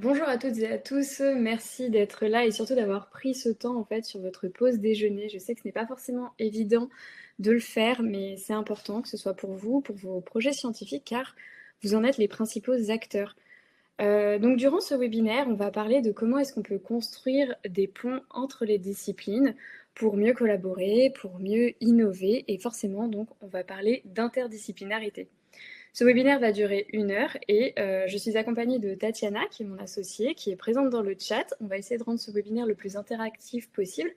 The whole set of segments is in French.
Bonjour à toutes et à tous, merci d'être là et surtout d'avoir pris ce temps en fait sur votre pause déjeuner. Je sais que ce n'est pas forcément évident de le faire, mais c'est important que ce soit pour vous, pour vos projets scientifiques, car vous en êtes les principaux acteurs. Donc durant ce webinaire, on va parler de comment est-ce qu'on peut construire des ponts entre les disciplines pour mieux collaborer, pour mieux innover et forcément donc on va parler d'interdisciplinarité. Ce webinaire va durer 1 heure et je suis accompagnée de Tatiana, qui est mon associée, qui est présente dans le chat. On va essayer de rendre ce webinaire le plus interactif possible.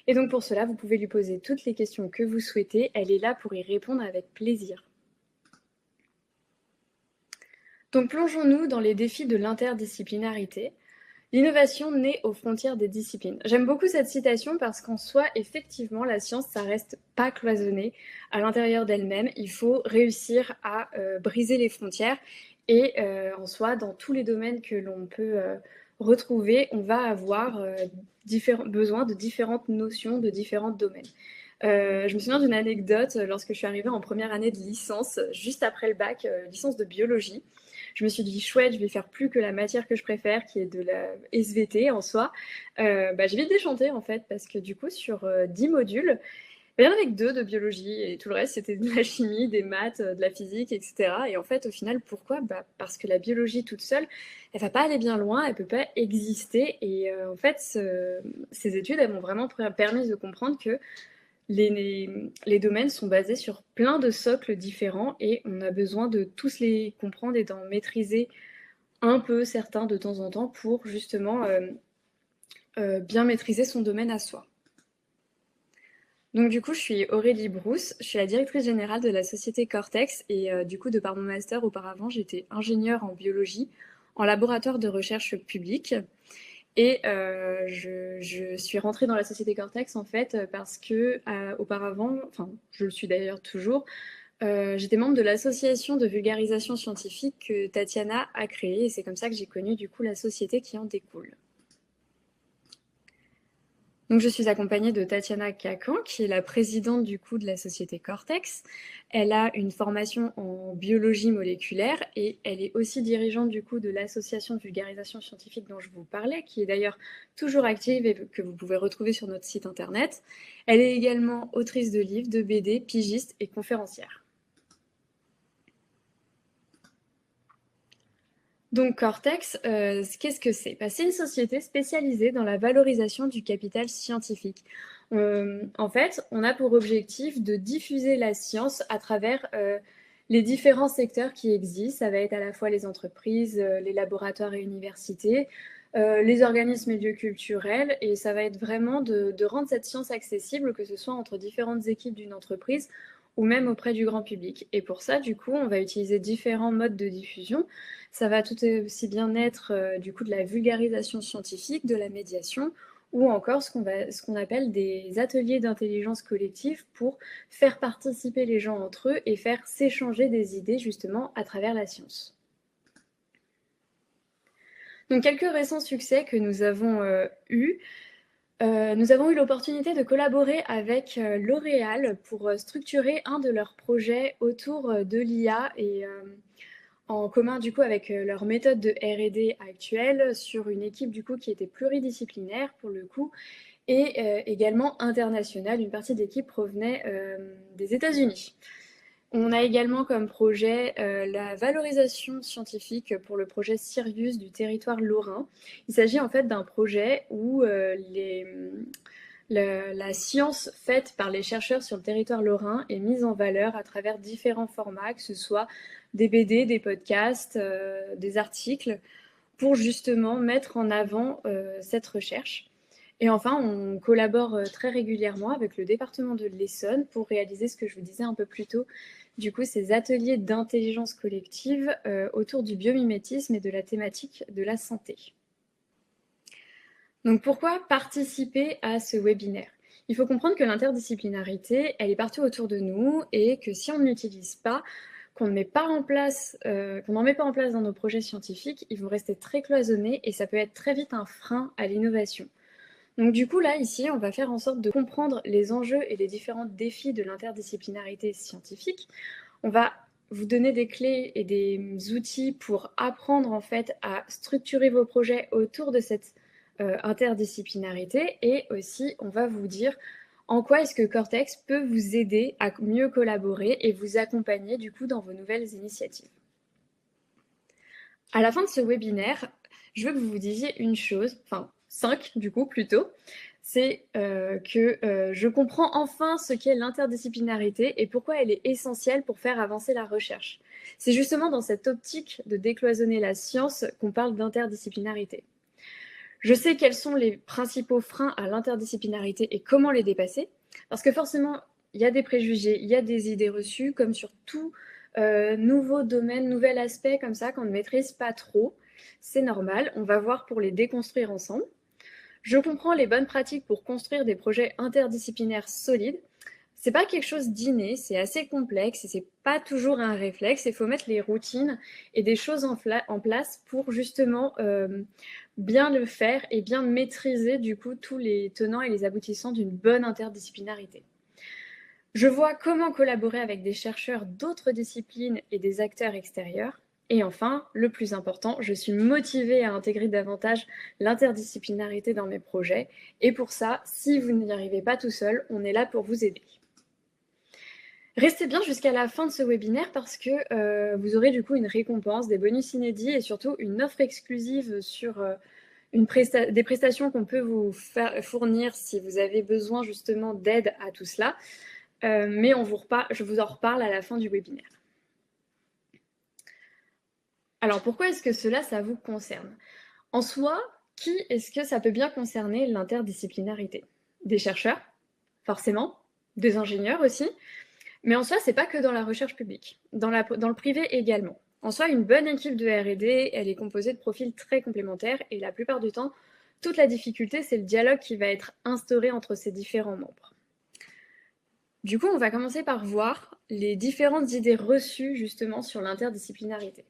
Et donc pour cela, vous pouvez lui poser toutes les questions que vous souhaitez. Elle est là pour y répondre avec plaisir. Donc plongeons-nous dans les défis de l'interdisciplinarité. L'innovation naît aux frontières des disciplines. J'aime beaucoup cette citation parce qu'en soi, effectivement, la science, ça reste pas cloisonné à l'intérieur d'elle-même. Il faut réussir à briser les frontières et en soi, dans tous les domaines que l'on peut retrouver, on va avoir besoin de différentes notions, de différents domaines. Je me souviens d'une anecdote lorsque je suis arrivée en première année de licence, juste après le bac, licence de biologie. Je me suis dit, chouette, je vais faire plus que la matière que je préfère, qui est de la SVT en soi. J'ai vite déchanté en fait, parce que du coup, sur 10 modules, il y en avait que 2 de biologie et tout le reste, c'était de la chimie, des maths, de la physique, etc. Et en fait, au final, pourquoi? Parce que la biologie toute seule, elle va pas aller bien loin, elle peut pas exister. Et en fait, ces études, elles m'ont vraiment permis de comprendre que les domaines sont basés sur plein de socles différents et on a besoin de tous les comprendre et d'en maîtriser un peu certains de temps en temps pour justement bien maîtriser son domaine à soi. Donc du coup, je suis Aurélie Brousse, je suis la directrice générale de la société Cortex et du coup, de par mon master auparavant, j'étais ingénieure en biologie en laboratoire de recherche publique. Et je suis rentrée dans la société Cortex en fait parce que auparavant, enfin je le suis d'ailleurs toujours, j'étais membre de l'association de vulgarisation scientifique que Tatiana a créée et c'est comme ça que j'ai connu du coup la société qui en découle. Donc je suis accompagnée de Tatiana Kakan, qui est la présidente du coup de la société Cortex. Elle a une formation en biologie moléculaire et elle est aussi dirigeante du coup de l'association de vulgarisation scientifique dont je vous parlais, qui est d'ailleurs toujours active et que vous pouvez retrouver sur notre site internet. Elle est également autrice de livres, de BD, pigiste et conférencière. Donc Cortex, qu'est-ce que c'est? C'est une société spécialisée dans la valorisation du capital scientifique. En fait, on a pour objectif de diffuser la science à travers les différents secteurs qui existent. Ça va être à la fois les entreprises, les laboratoires et universités, les organismes et lieux culturels, et ça va être vraiment de rendre cette science accessible, que ce soit entre différentes équipes d'une entreprise ou même auprès du grand public. Et pour ça, du coup, on va utiliser différents modes de diffusion. Ça va tout aussi bien être du coup de la vulgarisation scientifique, de la médiation, ou encore ce qu'on appelle des ateliers d'intelligence collective pour faire participer les gens entre eux et faire s'échanger des idées justement à travers la science. Donc quelques récents succès que nous avons eus. Nous avons eu l'opportunité de collaborer avec L'Oréal pour structurer un de leurs projets autour de l'IA et en commun du coup avec leur méthode de R&D actuelle sur une équipe du coup qui était pluridisciplinaire pour le coup et également internationale. Une partie de l'équipe provenait des États-Unis. On a également comme projet la valorisation scientifique pour le projet Sirius du territoire lorrain. Il s'agit en fait d'un projet où la science faite par les chercheurs sur le territoire lorrain est mise en valeur à travers différents formats, que ce soit des BD, des podcasts, des articles, pour justement mettre en avant cette recherche. Et enfin, on collabore très régulièrement avec le département de l'Essonne pour réaliser ce que je vous disais un peu plus tôt, du coup, ces ateliers d'intelligence collective autour du biomimétisme et de la thématique de la santé. Donc pourquoi participer à ce webinaire? Il faut comprendre que l'interdisciplinarité, elle est partout autour de nous et que si on ne l'utilise pas, qu'on n'en met pas en place dans nos projets scientifiques, ils vont rester très cloisonnés et ça peut être très vite un frein à l'innovation. Donc du coup, là, ici, on va faire en sorte de comprendre les enjeux et les différents défis de l'interdisciplinarité scientifique. On va vous donner des clés et des outils pour apprendre en fait à structurer vos projets autour de cette interdisciplinarité, et aussi on va vous dire en quoi est-ce que Cortex peut vous aider à mieux collaborer et vous accompagner du coup dans vos nouvelles initiatives. À la fin de ce webinaire, je veux que vous vous disiez une chose, enfin 5 du coup plutôt, c'est que je comprends enfin ce qu'est l'interdisciplinarité et pourquoi elle est essentielle pour faire avancer la recherche. C'est justement dans cette optique de décloisonner la science qu'on parle d'interdisciplinarité. Je sais quels sont les principaux freins à l'interdisciplinarité et comment les dépasser, parce que forcément, il y a des préjugés, il y a des idées reçues, comme sur tout nouveau domaine, nouvel aspect comme ça qu'on ne maîtrise pas trop. C'est normal, on va voir pour les déconstruire ensemble. Je comprends les bonnes pratiques pour construire des projets interdisciplinaires solides. C'est pas quelque chose d'inné, c'est assez complexe et c'est pas toujours un réflexe. Il faut mettre les routines et des choses en place pour justement bien le faire et bien maîtriser du coup tous les tenants et les aboutissants d'une bonne interdisciplinarité. Je vois comment collaborer avec des chercheurs d'autres disciplines et des acteurs extérieurs. Et enfin, le plus important, je suis motivée à intégrer davantage l'interdisciplinarité dans mes projets. Et pour ça, si vous n'y arrivez pas tout seul, on est là pour vous aider. Restez bien jusqu'à la fin de ce webinaire parce que vous aurez du coup une récompense, des bonus inédits et surtout une offre exclusive sur des prestations qu'on peut vous fournir si vous avez besoin justement d'aide à tout cela. Mais je vous en reparle à la fin du webinaire. Alors, pourquoi est-ce que ça vous concerne? En soi, qui est-ce que ça peut bien concerner l'interdisciplinarité? Des chercheurs, forcément, des ingénieurs aussi, mais en soi, c'est pas que dans la recherche publique, dans le privé également. En soi, une bonne équipe de R&D, elle est composée de profils très complémentaires et la plupart du temps, toute la difficulté, c'est le dialogue qui va être instauré entre ces différents membres. Du coup, on va commencer par voir les différentes idées reçues justement sur l'interdisciplinarité.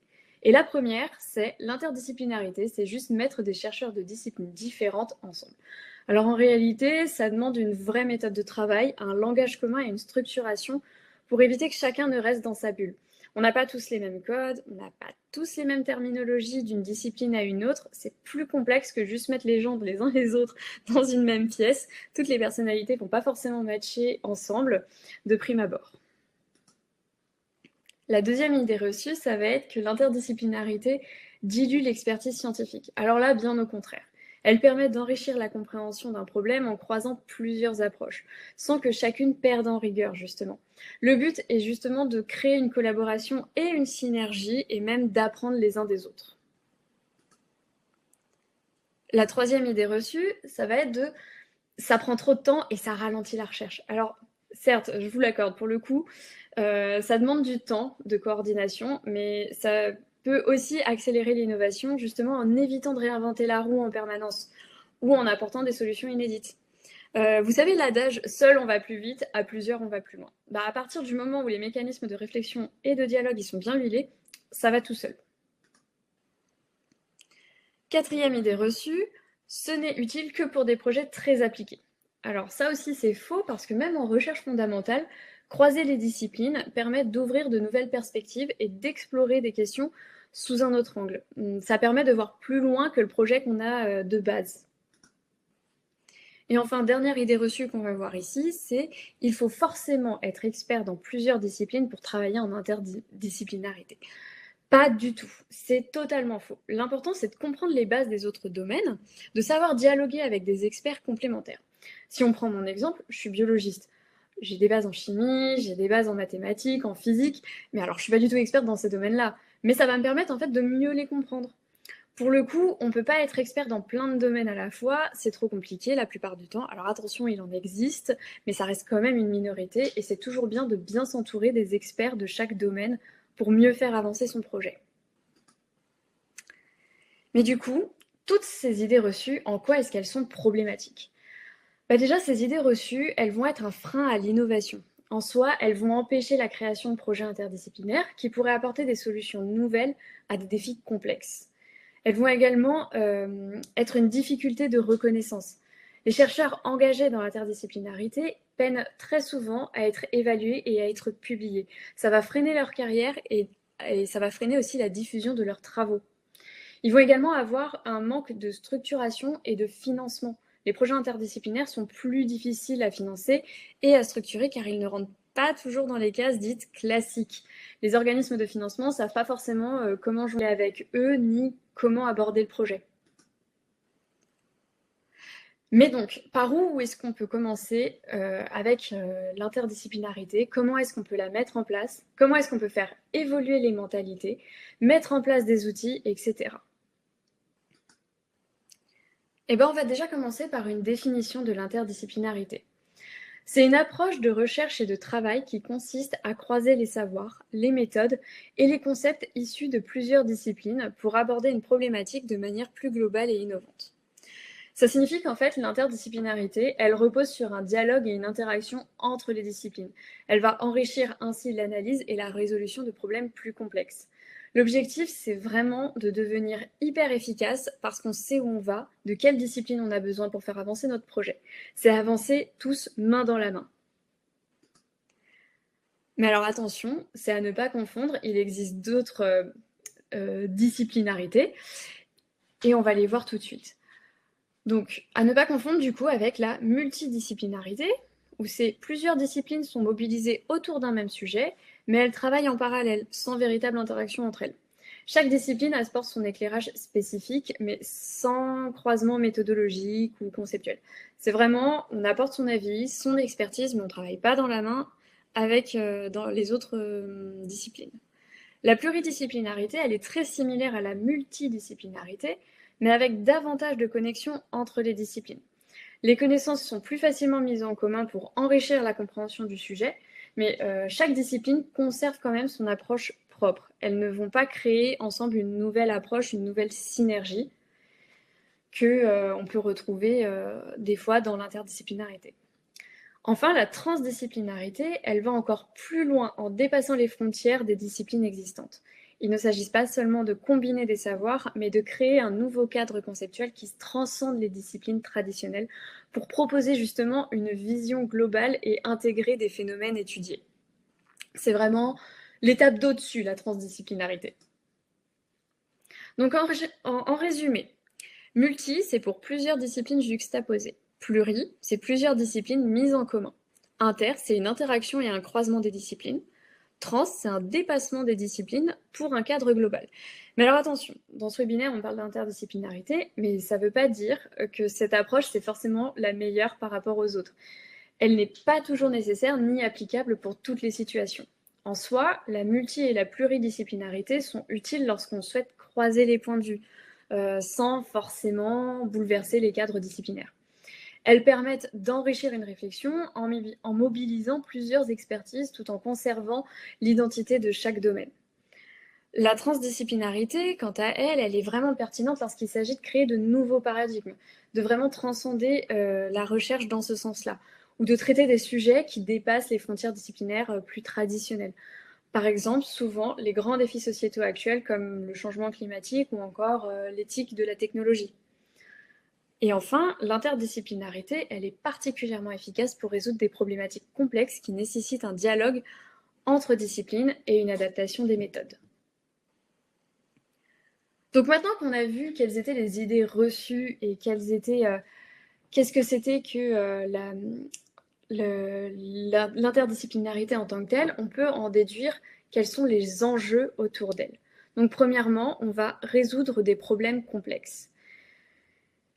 Et la première, c'est l'interdisciplinarité, c'est juste mettre des chercheurs de disciplines différentes ensemble. Alors en réalité, ça demande une vraie méthode de travail, un langage commun et une structuration pour éviter que chacun ne reste dans sa bulle. On n'a pas tous les mêmes codes, on n'a pas tous les mêmes terminologies d'une discipline à une autre. C'est plus complexe que juste mettre les gens les uns les autres dans une même pièce. Toutes les personnalités ne vont pas forcément matcher ensemble de prime abord. La deuxième idée reçue, ça va être que l'interdisciplinarité dilue l'expertise scientifique. Alors là, bien au contraire. Elle permet d'enrichir la compréhension d'un problème en croisant plusieurs approches, sans que chacune perde en rigueur, justement. Le but est justement de créer une collaboration et une synergie, et même d'apprendre les uns des autres. La troisième idée reçue, ça va être ça prend trop de temps et ça ralentit la recherche. Alors, certes, je vous l'accorde, pour le coup, ça demande du temps de coordination, mais ça peut aussi accélérer l'innovation, justement en évitant de réinventer la roue en permanence ou en apportant des solutions inédites. Vous savez l'adage « seul on va plus vite, à plusieurs on va plus loin ». À partir du moment où les mécanismes de réflexion et de dialogue ils sont bien huilés, ça va tout seul. Quatrième idée reçue, ce n'est utile que pour des projets très appliqués. Alors ça aussi c'est faux parce que même en recherche fondamentale, croiser les disciplines permet d'ouvrir de nouvelles perspectives et d'explorer des questions sous un autre angle. Ça permet de voir plus loin que le projet qu'on a de base. Et enfin, dernière idée reçue qu'on va voir ici, c'est il faut forcément être expert dans plusieurs disciplines pour travailler en interdisciplinarité. Pas du tout, c'est totalement faux. L'important, c'est de comprendre les bases des autres domaines, de savoir dialoguer avec des experts complémentaires. Si on prend mon exemple, je suis biologiste. J'ai des bases en chimie, j'ai des bases en mathématiques, en physique, mais alors je suis pas du tout experte dans ces domaines-là. Mais ça va me permettre en fait de mieux les comprendre. Pour le coup, on ne peut pas être expert dans plein de domaines à la fois, c'est trop compliqué la plupart du temps. Alors attention, il en existe, mais ça reste quand même une minorité et c'est toujours bien de bien s'entourer des experts de chaque domaine pour mieux faire avancer son projet. Mais du coup, toutes ces idées reçues, en quoi est-ce qu'elles sont problématiques? Déjà, ces idées reçues, elles vont être un frein à l'innovation. En soi, elles vont empêcher la création de projets interdisciplinaires qui pourraient apporter des solutions nouvelles à des défis complexes. Elles vont également être une difficulté de reconnaissance. Les chercheurs engagés dans l'interdisciplinarité peinent très souvent à être évalués et à être publiés. Ça va freiner leur carrière et ça va freiner aussi la diffusion de leurs travaux. Ils vont également avoir un manque de structuration et de financement. Les projets interdisciplinaires sont plus difficiles à financer et à structurer car ils ne rentrent pas toujours dans les cases dites classiques. Les organismes de financement ne savent pas forcément comment jouer avec eux ni comment aborder le projet. Mais donc, par où est-ce qu'on peut commencer avec l'interdisciplinarité? Comment est-ce qu'on peut la mettre en place? Comment est-ce qu'on peut faire évoluer les mentalités, mettre en place des outils, etc. Eh ben, on va déjà commencer par une définition de l'interdisciplinarité. C'est une approche de recherche et de travail qui consiste à croiser les savoirs, les méthodes et les concepts issus de plusieurs disciplines pour aborder une problématique de manière plus globale et innovante. Ça signifie qu'en fait, l'interdisciplinarité, elle repose sur un dialogue et une interaction entre les disciplines. Elle va enrichir ainsi l'analyse et la résolution de problèmes plus complexes. L'objectif, c'est vraiment de devenir hyper efficace parce qu'on sait où on va, de quelle discipline on a besoin pour faire avancer notre projet. C'est avancer tous main dans la main. Mais alors attention, c'est à ne pas confondre, il existe d'autres disciplinarités et on va les voir tout de suite. Donc, à ne pas confondre du coup avec la multidisciplinarité, où c'est plusieurs disciplines sont mobilisées autour d'un même sujet, mais elles travaillent en parallèle, sans véritable interaction entre elles. Chaque discipline apporte son éclairage spécifique, mais sans croisement méthodologique ou conceptuel. C'est vraiment, on apporte son avis, son expertise, mais on ne travaille pas dans la main avec dans les autres disciplines. La pluridisciplinarité, elle est très similaire à la multidisciplinarité, mais avec davantage de connexions entre les disciplines. Les connaissances sont plus facilement mises en commun pour enrichir la compréhension du sujet, mais chaque discipline conserve quand même son approche propre. Elles ne vont pas créer ensemble une nouvelle approche, une nouvelle synergie que on peut retrouver des fois dans l'interdisciplinarité. Enfin, la transdisciplinarité, elle va encore plus loin en dépassant les frontières des disciplines existantes. Il ne s'agit pas seulement de combiner des savoirs, mais de créer un nouveau cadre conceptuel qui transcende les disciplines traditionnelles pour proposer justement une vision globale et intégrer des phénomènes étudiés. C'est vraiment l'étape d'au-dessus, la transdisciplinarité. Donc en résumé, multi, c'est pour plusieurs disciplines juxtaposées. Pluri, c'est plusieurs disciplines mises en commun. Inter, c'est une interaction et un croisement des disciplines. Trans, c'est un dépassement des disciplines pour un cadre global. Mais alors attention, dans ce webinaire, on parle d'interdisciplinarité, mais ça ne veut pas dire que cette approche, c'est forcément la meilleure par rapport aux autres. Elle n'est pas toujours nécessaire ni applicable pour toutes les situations. En soi, la multi- et la pluridisciplinarité sont utiles lorsqu'on souhaite croiser les points de vue, sans forcément bouleverser les cadres disciplinaires. Elles permettent d'enrichir une réflexion en mobilisant plusieurs expertises tout en conservant l'identité de chaque domaine. La transdisciplinarité, quant à elle, elle est vraiment pertinente lorsqu'il s'agit de créer de nouveaux paradigmes, de vraiment transcender la recherche dans ce sens-là, ou de traiter des sujets qui dépassent les frontières disciplinaires plus traditionnelles. Par exemple, souvent, les grands défis sociétaux actuels comme le changement climatique ou encore l'éthique de la technologie. Et enfin, l'interdisciplinarité, elle est particulièrement efficace pour résoudre des problématiques complexes qui nécessitent un dialogue entre disciplines et une adaptation des méthodes. Donc maintenant qu'on a vu quelles étaient les idées reçues et qu'est-ce que c'était que l'interdisciplinarité en tant que telle, on peut en déduire quels sont les enjeux autour d'elle. Donc premièrement, on va résoudre des problèmes complexes.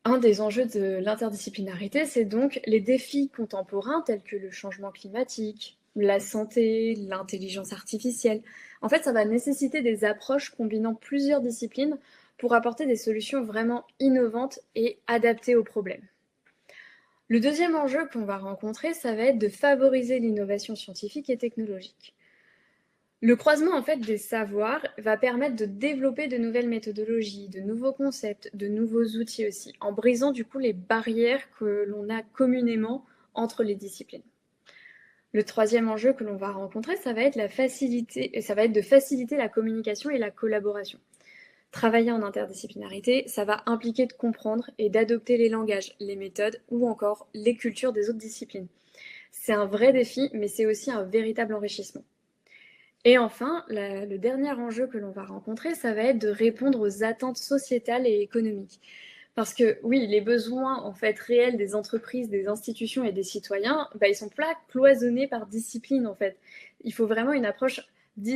Un des enjeux de l'interdisciplinarité, c'est donc les défis contemporains tels que le changement climatique, la santé, l'intelligence artificielle. En fait, ça va nécessiter des approches combinant plusieurs disciplines pour apporter des solutions vraiment innovantes et adaptées aux problèmes. Le deuxième enjeu qu'on va rencontrer, ça va être de favoriser l'innovation scientifique et technologique. Le croisement en fait des savoirs va permettre de développer de nouvelles méthodologies, de nouveaux concepts, de nouveaux outils aussi, en brisant du coup les barrières que l'on a communément entre les disciplines. Le troisième enjeu que l'on va rencontrer, ça va être de faciliter la communication et la collaboration. Travailler en interdisciplinarité, ça va impliquer de comprendre et d'adopter les langages, les méthodes ou encore les cultures des autres disciplines. C'est un vrai défi, mais c'est aussi un véritable enrichissement. Et enfin, le dernier enjeu que l'on va rencontrer, ça va être de répondre aux attentes sociétales et économiques. Parce que oui, les besoins en fait réels des entreprises, des institutions et des citoyens, bah, ils sont pas cloisonnés par discipline en fait. Il faut vraiment une approche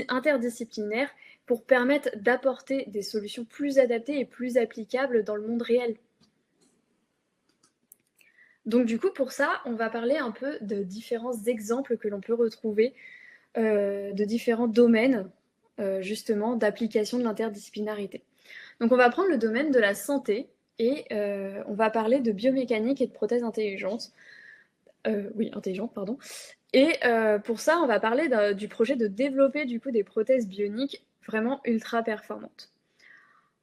interdisciplinaire pour permettre d'apporter des solutions plus adaptées et plus applicables dans le monde réel. Donc du coup, pour ça, on va parler un peu de différents exemples que l'on peut retrouver de différents domaines justement d'application de l'interdisciplinarité. Donc on va prendre le domaine de la santé et on va parler de biomécanique et de prothèses intelligentes. Intelligentes, pardon. Et pour ça, on va parler du projet de développer du coup des prothèses bioniques vraiment ultra performantes.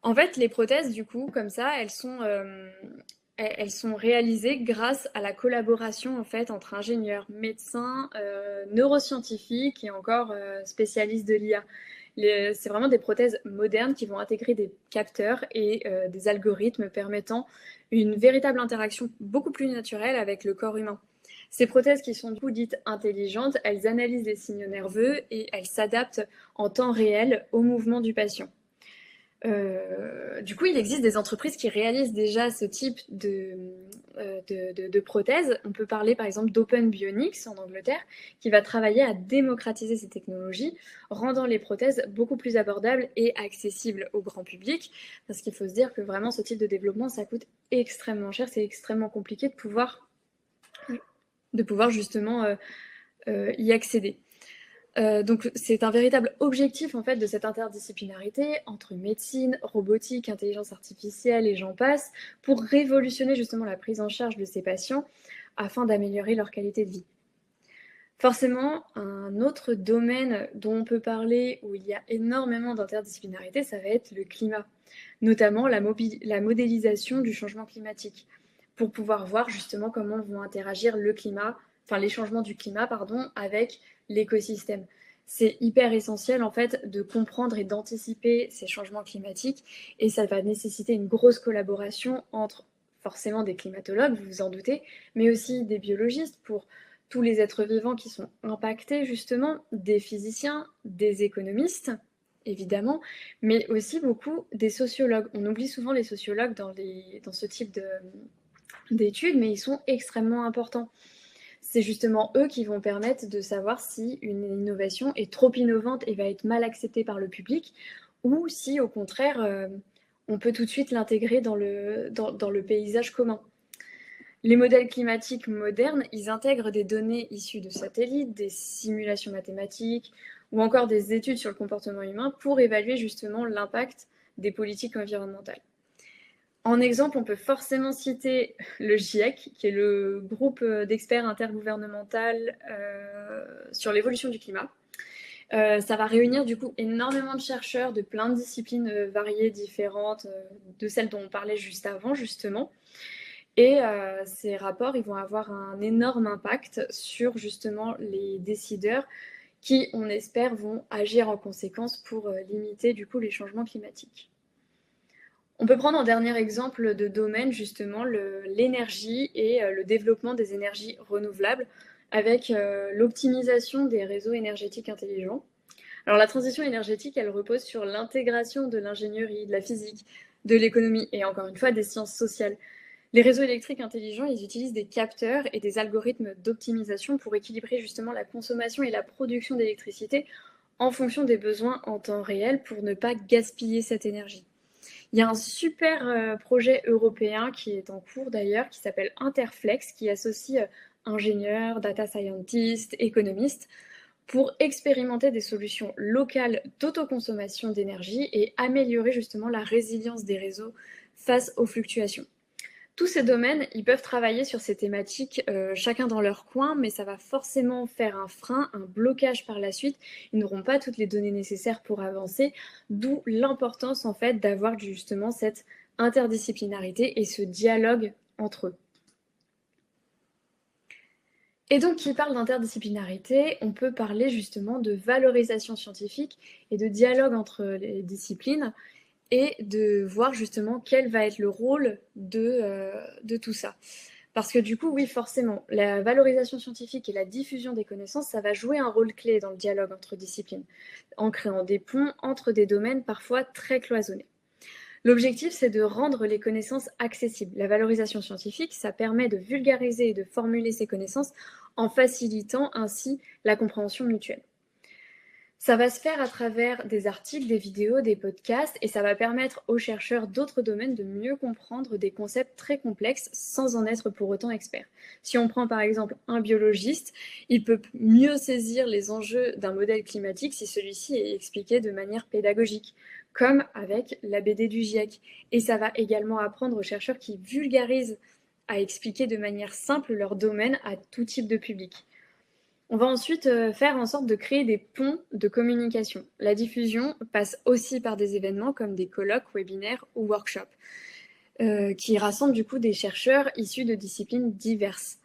En fait, les prothèses, du coup, comme ça, elles sont réalisées grâce à la collaboration en fait entre ingénieurs, médecins, neuroscientifiques et encore spécialistes de l'IA. C'est vraiment des prothèses modernes qui vont intégrer des capteurs et des algorithmes permettant une véritable interaction beaucoup plus naturelle avec le corps humain. Ces prothèses qui sont du coup dites intelligentes, elles analysent les signaux nerveux et elles s'adaptent en temps réel au mouvement du patient. Du coup, il existe des entreprises qui réalisent déjà ce type de prothèses. On peut parler par exemple d'Open Bionics en Angleterre, qui va travailler à démocratiser ces technologies, rendant les prothèses beaucoup plus abordables et accessibles au grand public. Parce qu'il faut se dire que vraiment ce type de développement, ça coûte extrêmement cher, c'est extrêmement compliqué de pouvoir justement y accéder. Donc c'est un véritable objectif en fait de cette interdisciplinarité entre médecine, robotique, intelligence artificielle et j'en passe, pour révolutionner justement la prise en charge de ces patients afin d'améliorer leur qualité de vie. Forcément, un autre domaine dont on peut parler où il y a énormément d'interdisciplinarité, ça va être le climat, notamment la modélisation du changement climatique, pour pouvoir voir justement comment vont interagir le climat, enfin les changements du climat, pardon, avec l'écosystème. C'est hyper essentiel en fait de comprendre et d'anticiper ces changements climatiques et ça va nécessiter une grosse collaboration entre forcément des climatologues, vous vous en doutez, mais aussi des biologistes pour tous les êtres vivants qui sont impactés justement, des physiciens, des économistes, évidemment, mais aussi beaucoup des sociologues. On oublie souvent les sociologues dans ce type d'études, mais ils sont extrêmement importants. C'est justement eux qui vont permettre de savoir si une innovation est trop innovante et va être mal acceptée par le public, ou si au contraire, on peut tout de suite l'intégrer dans le paysage commun. Les modèles climatiques modernes, ils intègrent des données issues de satellites, des simulations mathématiques ou encore des études sur le comportement humain pour évaluer justement l'impact des politiques environnementales. En exemple, on peut forcément citer le GIEC, qui est le groupe d'experts intergouvernemental sur l'évolution du climat. Ça va réunir du coup énormément de chercheurs de plein de disciplines variées, différentes, de celles dont on parlait juste avant, justement. Et ces rapports, ils vont avoir un énorme impact sur justement les décideurs qui, on espère, vont agir en conséquence pour limiter du coup les changements climatiques. On peut prendre en dernier exemple de domaine justement l'énergie et le développement des énergies renouvelables avec l'optimisation des réseaux énergétiques intelligents. Alors la transition énergétique, elle repose sur l'intégration de l'ingénierie, de la physique, de l'économie et encore une fois des sciences sociales. Les réseaux électriques intelligents, ils utilisent des capteurs et des algorithmes d'optimisation pour équilibrer justement la consommation et la production d'électricité en fonction des besoins en temps réel pour ne pas gaspiller cette énergie. Il y a un super projet européen qui est en cours d'ailleurs, qui s'appelle Interflex, qui associe ingénieurs, data scientists, économistes, pour expérimenter des solutions locales d'autoconsommation d'énergie et améliorer justement la résilience des réseaux face aux fluctuations. Tous ces domaines, ils peuvent travailler sur ces thématiques chacun dans leur coin, mais ça va forcément faire un frein, un blocage par la suite. Ils n'auront pas toutes les données nécessaires pour avancer, d'où l'importance en fait d'avoir justement cette interdisciplinarité et ce dialogue entre eux. Et donc, qui parle d'interdisciplinarité, on peut parler justement de valorisation scientifique et de dialogue entre les disciplines. et de voir justement quel va être le rôle de tout ça. Parce que du coup, oui, forcément, la valorisation scientifique et la diffusion des connaissances, ça va jouer un rôle clé dans le dialogue entre disciplines, en créant des ponts entre des domaines parfois très cloisonnés. L'objectif, c'est de rendre les connaissances accessibles. La valorisation scientifique, ça permet de vulgariser et de formuler ces connaissances en facilitant ainsi la compréhension mutuelle. Ça va se faire à travers des articles, des vidéos, des podcasts, et ça va permettre aux chercheurs d'autres domaines de mieux comprendre des concepts très complexes sans en être pour autant expert. Si on prend par exemple un biologiste, il peut mieux saisir les enjeux d'un modèle climatique si celui-ci est expliqué de manière pédagogique, comme avec la BD du GIEC. Et ça va également apprendre aux chercheurs qui vulgarisent à expliquer de manière simple leur domaine à tout type de public. On va ensuite faire en sorte de créer des ponts de communication. La diffusion passe aussi par des événements comme des colloques, webinaires ou workshops, qui rassemblent du coup des chercheurs issus de disciplines diverses.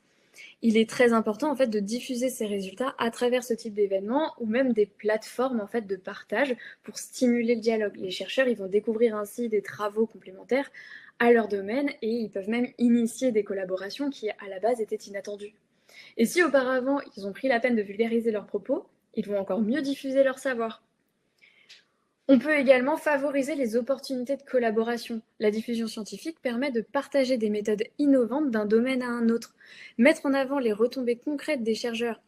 Il est très important en fait de diffuser ces résultats à travers ce type d'événements ou même des plateformes en fait de partage pour stimuler le dialogue. Les chercheurs ils vont découvrir ainsi des travaux complémentaires à leur domaine et ils peuvent même initier des collaborations qui à la base étaient inattendues. Et si auparavant ils ont pris la peine de vulgariser leurs propos, ils vont encore mieux diffuser leur savoir. On peut également favoriser les opportunités de collaboration. La diffusion scientifique permet de partager des méthodes innovantes d'un domaine à un autre. Mettre en avant les retombées concrètes des chercheurs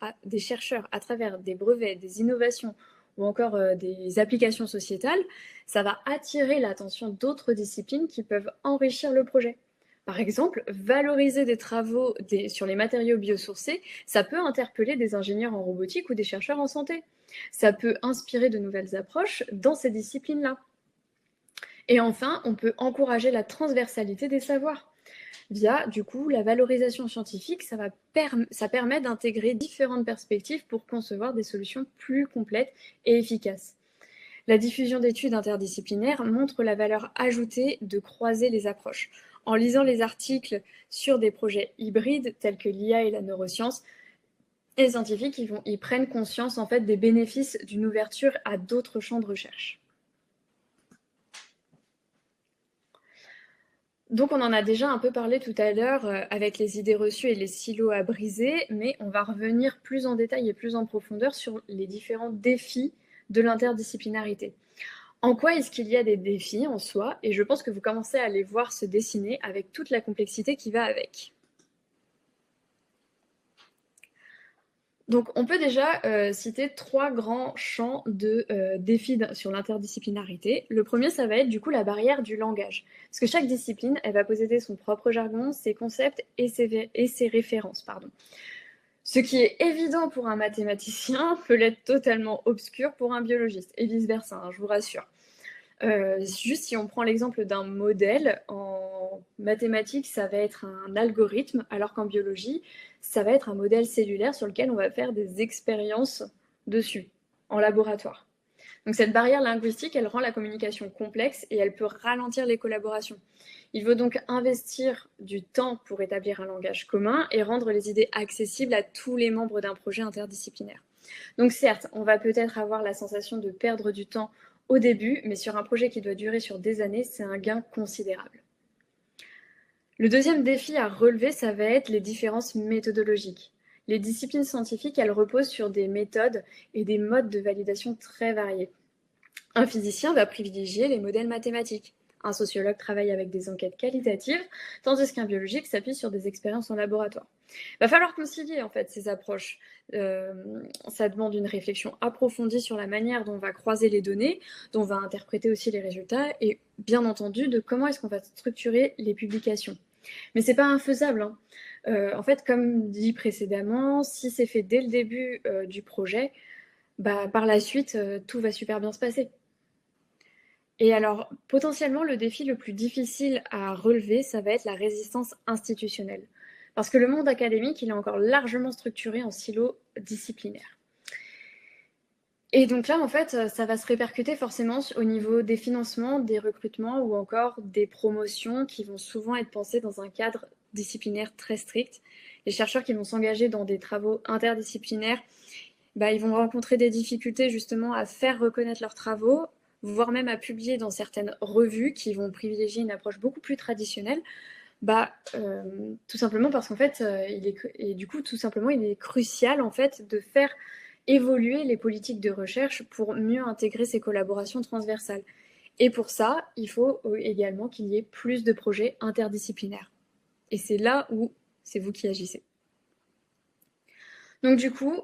à travers des brevets, des innovations ou encore des applications sociétales, ça va attirer l'attention d'autres disciplines qui peuvent enrichir le projet. Par exemple, valoriser des travaux sur les matériaux biosourcés, ça peut interpeller des ingénieurs en robotique ou des chercheurs en santé. Ça peut inspirer de nouvelles approches dans ces disciplines-là. Et enfin, on peut encourager la transversalité des savoirs via, du coup, la valorisation scientifique. Ça permet d'intégrer différentes perspectives pour concevoir des solutions plus complètes et efficaces. La diffusion d'études interdisciplinaires montre la valeur ajoutée de croiser les approches. En lisant les articles sur des projets hybrides tels que l'IA et la neuroscience, les scientifiques ils prennent conscience en fait des bénéfices d'une ouverture à d'autres champs de recherche. Donc on en a déjà un peu parlé tout à l'heure avec les idées reçues et les silos à briser, mais on va revenir plus en détail et plus en profondeur sur les différents défis de l'interdisciplinarité. En quoi est-ce qu'il y a des défis en soi? Et je pense que vous commencez à les voir se dessiner avec toute la complexité qui va avec. Donc, on peut déjà citer 3 grands champs de défis sur l'interdisciplinarité. Le premier, ça va être du coup la barrière du langage. Parce que chaque discipline, elle va posséder son propre jargon, ses concepts et ses références. Pardon. Ce qui est évident pour un mathématicien peut l'être totalement obscur pour un biologiste, et vice-versa, hein, je vous rassure. Juste si on prend l'exemple d'un modèle, en mathématiques, ça va être un algorithme, alors qu'en biologie, ça va être un modèle cellulaire sur lequel on va faire des expériences dessus, en laboratoire. Donc cette barrière linguistique, elle rend la communication complexe et elle peut ralentir les collaborations. Il faut donc investir du temps pour établir un langage commun et rendre les idées accessibles à tous les membres d'un projet interdisciplinaire. Donc certes, on va peut-être avoir la sensation de perdre du temps au début, mais sur un projet qui doit durer sur des années, c'est un gain considérable. Le deuxième défi à relever, ça va être les différences méthodologiques. Les disciplines scientifiques, elles reposent sur des méthodes et des modes de validation très variés. Un physicien va privilégier les modèles mathématiques. Un sociologue travaille avec des enquêtes qualitatives, tandis qu'un biologique s'appuie sur des expériences en laboratoire. Il va falloir concilier en fait ces approches. Ça demande une réflexion approfondie sur la manière dont on va croiser les données, dont on va interpréter aussi les résultats, et bien entendu de comment est-ce qu'on va structurer les publications. Mais c'est pas infaisable, hein. En fait, comme dit précédemment, si c'est fait dès le début du projet, bah, par la suite, tout va super bien se passer. Et alors, potentiellement, le défi le plus difficile à relever, ça va être la résistance institutionnelle. Parce que le monde académique, il est encore largement structuré en silos disciplinaires. Et donc là, en fait, ça va se répercuter forcément au niveau des financements, des recrutements ou encore des promotions qui vont souvent être pensées dans un cadre disciplinaire très strict. Les chercheurs qui vont s'engager dans des travaux interdisciplinaires, bah, ils vont rencontrer des difficultés justement à faire reconnaître leurs travaux, voire même à publier dans certaines revues qui vont privilégier une approche beaucoup plus traditionnelle, tout simplement parce qu'en fait, tout simplement, il est crucial en fait de faire évoluer les politiques de recherche pour mieux intégrer ces collaborations transversales. Et pour ça, il faut également qu'il y ait plus de projets interdisciplinaires. Et c'est là où c'est vous qui agissez. Donc du coup,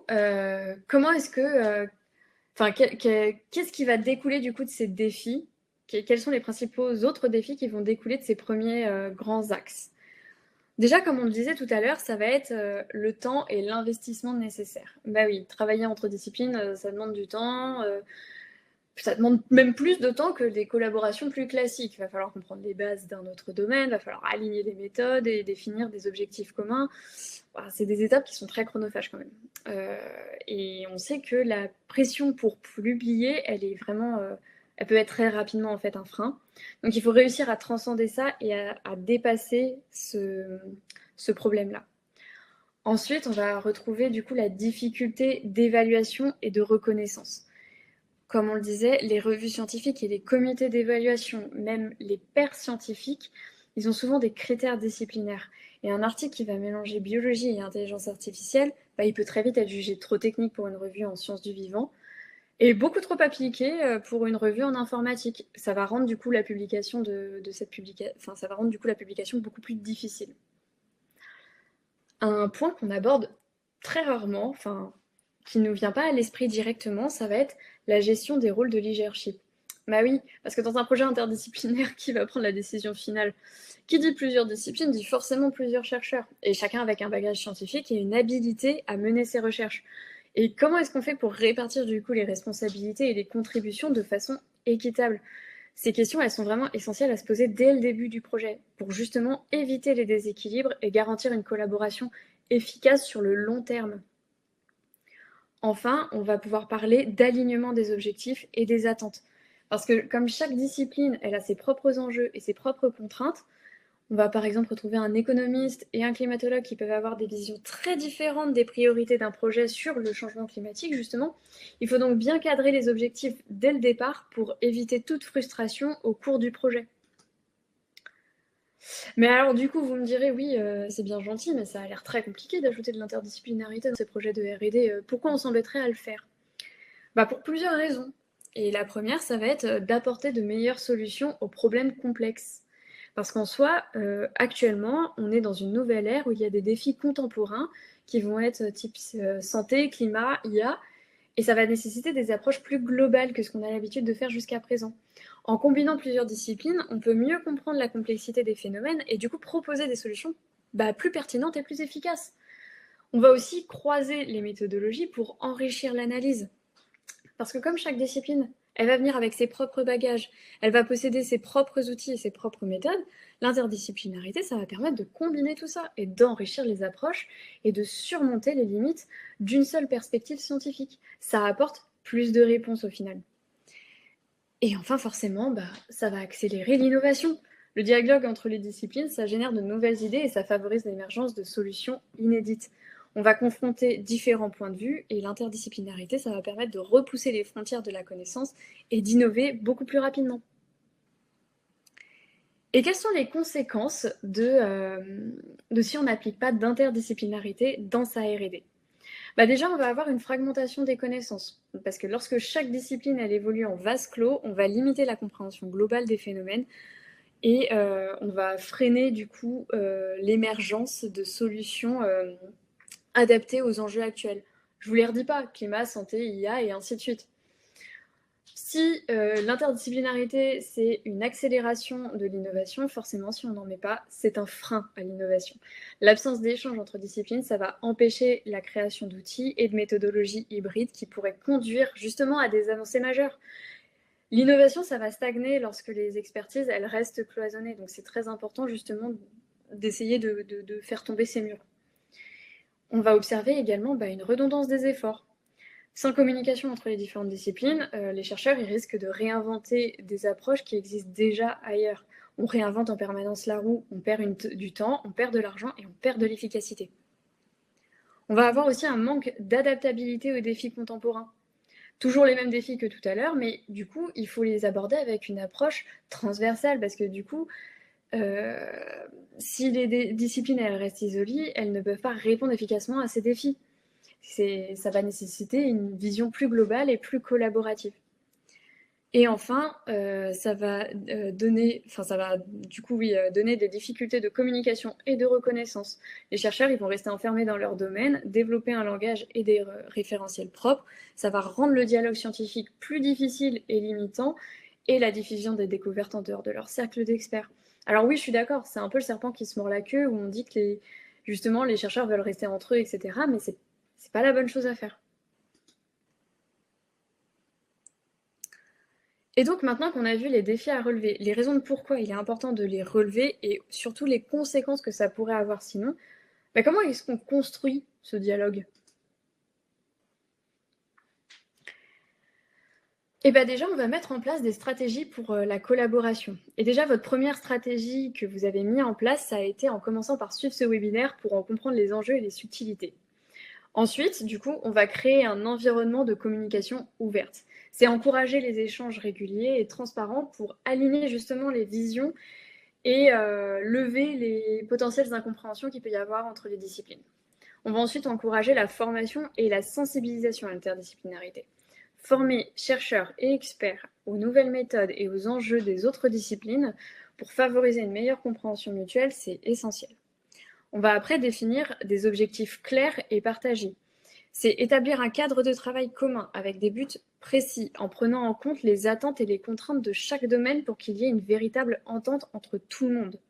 comment est-ce que, qu'est-ce qui va découler du coup de ces défis? Quels sont les principaux autres défis qui vont découler de ces premiers grands axes? Déjà, comme on le disait tout à l'heure, ça va être le temps et l'investissement nécessaire. Bah oui, travailler entre disciplines, ça demande du temps. Ça demande même plus de temps que des collaborations plus classiques. Il va falloir comprendre les bases d'un autre domaine, il va falloir aligner des méthodes et définir des objectifs communs. C'est des étapes qui sont très chronophages quand même. Et on sait que la pression pour publier, elle est vraiment, elle peut être très rapidement en fait un frein. Donc il faut réussir à transcender ça et à dépasser ce problème-là. Ensuite, on va retrouver du coup la difficulté d'évaluation et de reconnaissance. Comme on le disait, les revues scientifiques et les comités d'évaluation, même les pairs scientifiques, ils ont souvent des critères disciplinaires. Et un article qui va mélanger biologie et intelligence artificielle, il peut très vite être jugé trop technique pour une revue en sciences du vivant et beaucoup trop appliqué pour une revue en informatique. Ça va rendre du coup la publication ça va rendre du coup la publication beaucoup plus difficile. Un point qu'on aborde très rarement, qui ne nous vient pas à l'esprit directement, ça va être la gestion des rôles de leadership. Bah oui, parce que dans un projet interdisciplinaire, qui va prendre la décision finale? Qui dit plusieurs disciplines dit forcément plusieurs chercheurs, et chacun avec un bagage scientifique et une habilité à mener ses recherches. Et comment est-ce qu'on fait pour répartir du coup les responsabilités et les contributions de façon équitable? Ces questions, elles sont vraiment essentielles à se poser dès le début du projet, pour justement éviter les déséquilibres et garantir une collaboration efficace sur le long terme. Enfin, on va pouvoir parler d'alignement des objectifs et des attentes. Parce que comme chaque discipline, elle a ses propres enjeux et ses propres contraintes, on va par exemple retrouver un économiste et un climatologue qui peuvent avoir des visions très différentes des priorités d'un projet sur le changement climatique, justement. Il faut donc bien cadrer les objectifs dès le départ pour éviter toute frustration au cours du projet. Mais alors du coup, vous me direz, oui, c'est bien gentil, mais ça a l'air très compliqué d'ajouter de l'interdisciplinarité dans ces projets de R&D. Pourquoi on s'embêterait à le faire? Pour plusieurs raisons. Et la première, ça va être d'apporter de meilleures solutions aux problèmes complexes. Parce qu'en soi, actuellement, on est dans une nouvelle ère où il y a des défis contemporains qui vont être type santé, climat, IA, et ça va nécessiter des approches plus globales que ce qu'on a l'habitude de faire jusqu'à présent. En combinant plusieurs disciplines, on peut mieux comprendre la complexité des phénomènes et du coup proposer des solutions plus pertinentes et plus efficaces. On va aussi croiser les méthodologies pour enrichir l'analyse. Parce que comme chaque discipline, elle va venir avec ses propres bagages, elle va posséder ses propres outils et ses propres méthodes, l'interdisciplinarité, ça va permettre de combiner tout ça et d'enrichir les approches et de surmonter les limites d'une seule perspective scientifique. Ça apporte plus de réponses au final. Et enfin, forcément, ça va accélérer l'innovation. Le dialogue entre les disciplines, ça génère de nouvelles idées et ça favorise l'émergence de solutions inédites. On va confronter différents points de vue et l'interdisciplinarité, ça va permettre de repousser les frontières de la connaissance et d'innover beaucoup plus rapidement. Et quelles sont les conséquences de si on n'applique pas d'interdisciplinarité dans sa R&D? Déjà, on va avoir une fragmentation des connaissances, parce que lorsque chaque discipline elle évolue en vase clos, on va limiter la compréhension globale des phénomènes et on va freiner du coup l'émergence de solutions adaptées aux enjeux actuels. Je vous les redis pas, climat, santé, IA et ainsi de suite. Si l'interdisciplinarité, c'est une accélération de l'innovation, forcément, si on n'en met pas, c'est un frein à l'innovation. L'absence d'échange entre disciplines, ça va empêcher la création d'outils et de méthodologies hybrides qui pourraient conduire justement à des avancées majeures. L'innovation, ça va stagner lorsque les expertises, elles restent cloisonnées. Donc c'est très important justement d'essayer de faire tomber ces murs. On va observer également une redondance des efforts. Sans communication entre les différentes disciplines, les chercheurs ils risquent de réinventer des approches qui existent déjà ailleurs. On réinvente en permanence la roue, on perd du temps, on perd de l'argent et on perd de l'efficacité. On va avoir aussi un manque d'adaptabilité aux défis contemporains. Toujours les mêmes défis que tout à l'heure, mais du coup, il faut les aborder avec une approche transversale parce que du coup, euh, si les disciplines elles restent isolées, elles ne peuvent pas répondre efficacement à ces défis. Ça va nécessiter une vision plus globale et plus collaborative. Et enfin, ça va donner des difficultés de communication et de reconnaissance. Les chercheurs, ils vont rester enfermés dans leur domaine, développer un langage et des référentiels propres. Ça va rendre le dialogue scientifique plus difficile et limitant, et la diffusion des découvertes en dehors de leur cercle d'experts. Alors oui, je suis d'accord, c'est un peu le serpent qui se mord la queue, où on dit que justement les chercheurs veulent rester entre eux, etc. Mais c'est pas la bonne chose à faire. Et donc maintenant qu'on a vu les défis à relever, les raisons de pourquoi il est important de les relever et surtout les conséquences que ça pourrait avoir sinon, bah comment est-ce qu'on construit ce dialogue? Et bien déjà, on va mettre en place des stratégies pour la collaboration. Et déjà, votre première stratégie que vous avez mis en place, ça a été en commençant par suivre ce webinaire pour en comprendre les enjeux et les subtilités. Ensuite, du coup, on va créer un environnement de communication ouverte. C'est encourager les échanges réguliers et transparents pour aligner justement les visions et lever les potentielles incompréhensions qu'il peut y avoir entre les disciplines. On va ensuite encourager la formation et la sensibilisation à l'interdisciplinarité. Former chercheurs et experts aux nouvelles méthodes et aux enjeux des autres disciplines pour favoriser une meilleure compréhension mutuelle, c'est essentiel. On va après définir des objectifs clairs et partagés. C'est établir un cadre de travail commun avec des buts précis en prenant en compte les attentes et les contraintes de chaque domaine pour qu'il y ait une véritable entente entre tout le monde.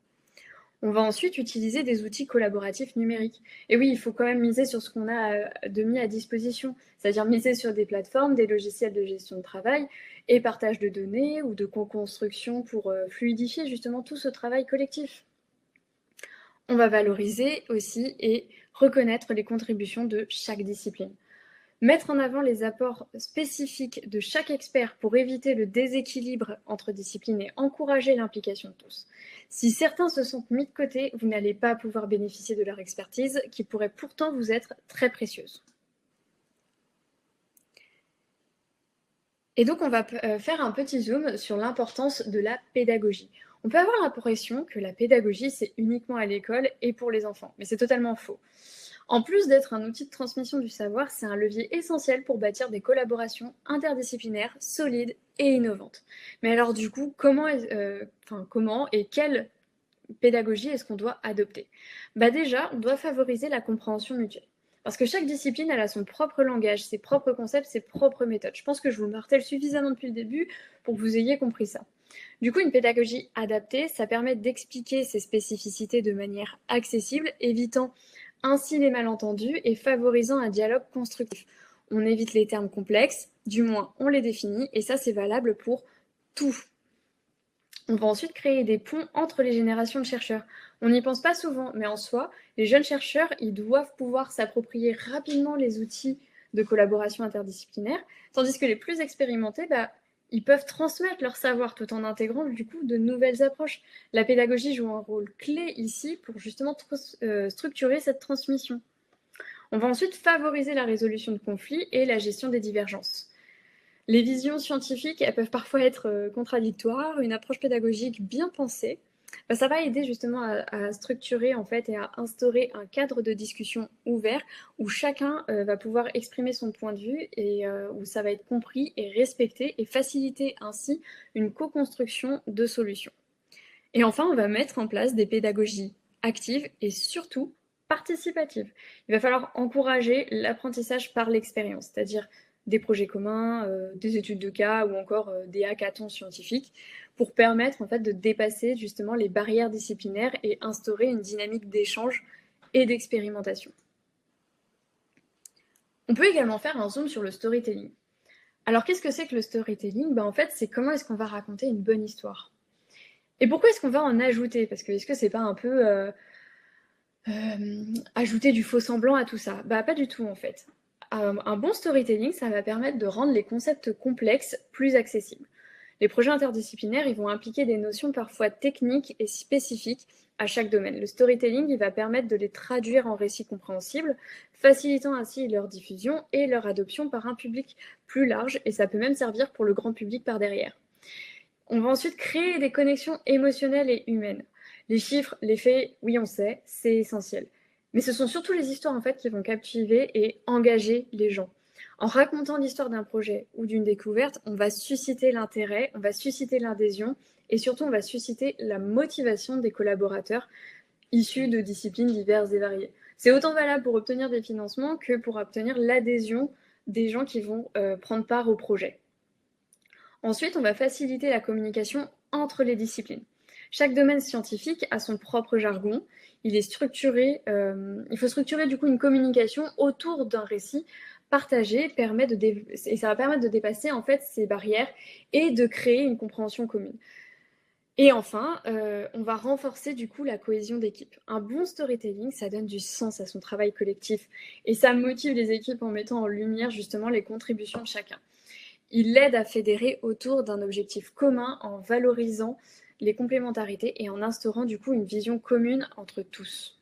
On va ensuite utiliser des outils collaboratifs numériques. Et oui, il faut quand même miser sur ce qu'on a de mis à disposition, c'est-à-dire miser sur des plateformes, des logiciels de gestion de travail et partage de données ou de co-construction pour fluidifier justement tout ce travail collectif. On va valoriser aussi et reconnaître les contributions de chaque discipline. Mettre en avant les apports spécifiques de chaque expert pour éviter le déséquilibre entre disciplines et encourager l'implication de tous. Si certains se sont mis de côté, vous n'allez pas pouvoir bénéficier de leur expertise qui pourrait pourtant vous être très précieuse. Et donc on va faire un petit zoom sur l'importance de la pédagogie. On peut avoir l'impression que la pédagogie c'est uniquement à l'école et pour les enfants, mais c'est totalement faux. En plus d'être un outil de transmission du savoir, c'est un levier essentiel pour bâtir des collaborations interdisciplinaires solides et innovantes. Mais alors du coup, comment et quelle pédagogie est-ce qu'on doit adopter? Déjà, on doit favoriser la compréhension mutuelle. Parce que chaque discipline, elle a son propre langage, ses propres concepts, ses propres méthodes. Je pense que je vous le martèle suffisamment depuis le début pour que vous ayez compris ça. Du coup, une pédagogie adaptée, ça permet d'expliquer ces spécificités de manière accessible, évitant ainsi les malentendus et favorisant un dialogue constructif. On évite les termes complexes, du moins on les définit, et ça c'est valable pour tout. On va ensuite créer des ponts entre les générations de chercheurs. On n'y pense pas souvent, mais en soi, les jeunes chercheurs, ils doivent pouvoir s'approprier rapidement les outils de collaboration interdisciplinaire, tandis que les plus expérimentés, ils peuvent transmettre leur savoir tout en intégrant du coup de nouvelles approches. La pédagogie joue un rôle clé ici pour justement structurer cette transmission. On va ensuite favoriser la résolution de conflits et la gestion des divergences. Les visions scientifiques, elles peuvent parfois être contradictoires. Une approche pédagogique bien pensée, ça va aider justement à structurer en fait et à instaurer un cadre de discussion ouvert où chacun va pouvoir exprimer son point de vue et où ça va être compris et respecté et faciliter ainsi une co-construction de solutions. Et enfin, on va mettre en place des pédagogies actives et surtout participatives. Il va falloir encourager l'apprentissage par l'expérience, c'est-à-dire des projets communs, des études de cas ou encore des hackathons scientifiques pour permettre en fait de dépasser justement les barrières disciplinaires et instaurer une dynamique d'échange et d'expérimentation. On peut également faire un zoom sur le storytelling. Alors qu'est-ce que c'est que le storytelling? En fait, c'est comment est-ce qu'on va raconter une bonne histoire. Et pourquoi est-ce qu'on va en ajouter? Parce que est-ce que c'est pas un peu ajouter du faux semblant à tout ça? Pas du tout en fait. Un bon storytelling, ça va permettre de rendre les concepts complexes plus accessibles. Les projets interdisciplinaires, ils vont impliquer des notions parfois techniques et spécifiques à chaque domaine. Le storytelling, il va permettre de les traduire en récits compréhensibles, facilitant ainsi leur diffusion et leur adoption par un public plus large, et ça peut même servir pour le grand public par derrière. On va ensuite créer des connexions émotionnelles et humaines. Les chiffres, les faits, oui on sait, c'est essentiel. Mais ce sont surtout les histoires en fait qui vont captiver et engager les gens. En racontant l'histoire d'un projet ou d'une découverte, on va susciter l'intérêt, on va susciter l'adhésion et surtout on va susciter la motivation des collaborateurs issus de disciplines diverses et variées. C'est autant valable pour obtenir des financements que pour obtenir l'adhésion des gens qui vont prendre part au projet. Ensuite, on va faciliter la communication entre les disciplines. Chaque domaine scientifique a son propre jargon. Il est structuré, il faut structurer du coup une communication autour d'un récit partagé et ça va permettre de dépasser en fait ces barrières et de créer une compréhension commune. Et enfin, on va renforcer du coup la cohésion d'équipe. Un bon storytelling, ça donne du sens à son travail collectif et ça motive les équipes en mettant en lumière justement les contributions de chacun. Il aide à fédérer autour d'un objectif commun en valorisant les complémentarités et en instaurant du coup une vision commune entre tous.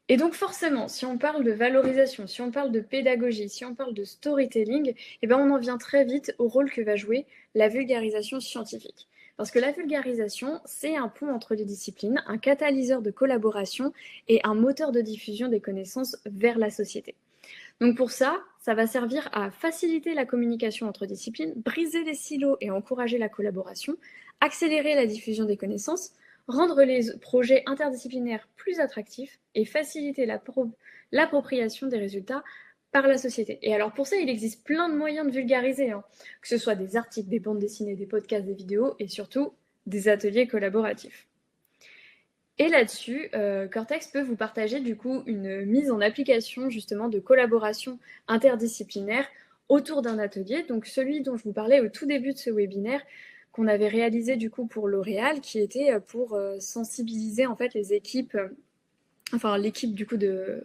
Et donc forcément, si on parle de valorisation, si on parle de pédagogie, si on parle de storytelling, eh ben on en vient très vite au rôle que va jouer la vulgarisation scientifique. Parce que la vulgarisation, c'est un pont entre les disciplines, un catalyseur de collaboration et un moteur de diffusion des connaissances vers la société. Donc pour ça, ça va servir à faciliter la communication entre disciplines, briser les silos et encourager la collaboration, accélérer la diffusion des connaissances, rendre les projets interdisciplinaires plus attractifs et faciliter l'appropriation des résultats par la société. Et alors pour ça, il existe plein de moyens de vulgariser, que ce soit des articles, des bandes dessinées, des podcasts, des vidéos et surtout des ateliers collaboratifs. Et là-dessus, Cortex peut vous partager du coup une mise en application justement de collaboration interdisciplinaire autour d'un atelier, donc celui dont je vous parlais au tout début de ce webinaire qu'on avait réalisé du coup pour L'Oréal, qui était pour sensibiliser en fait les équipes, enfin l'équipe du coup de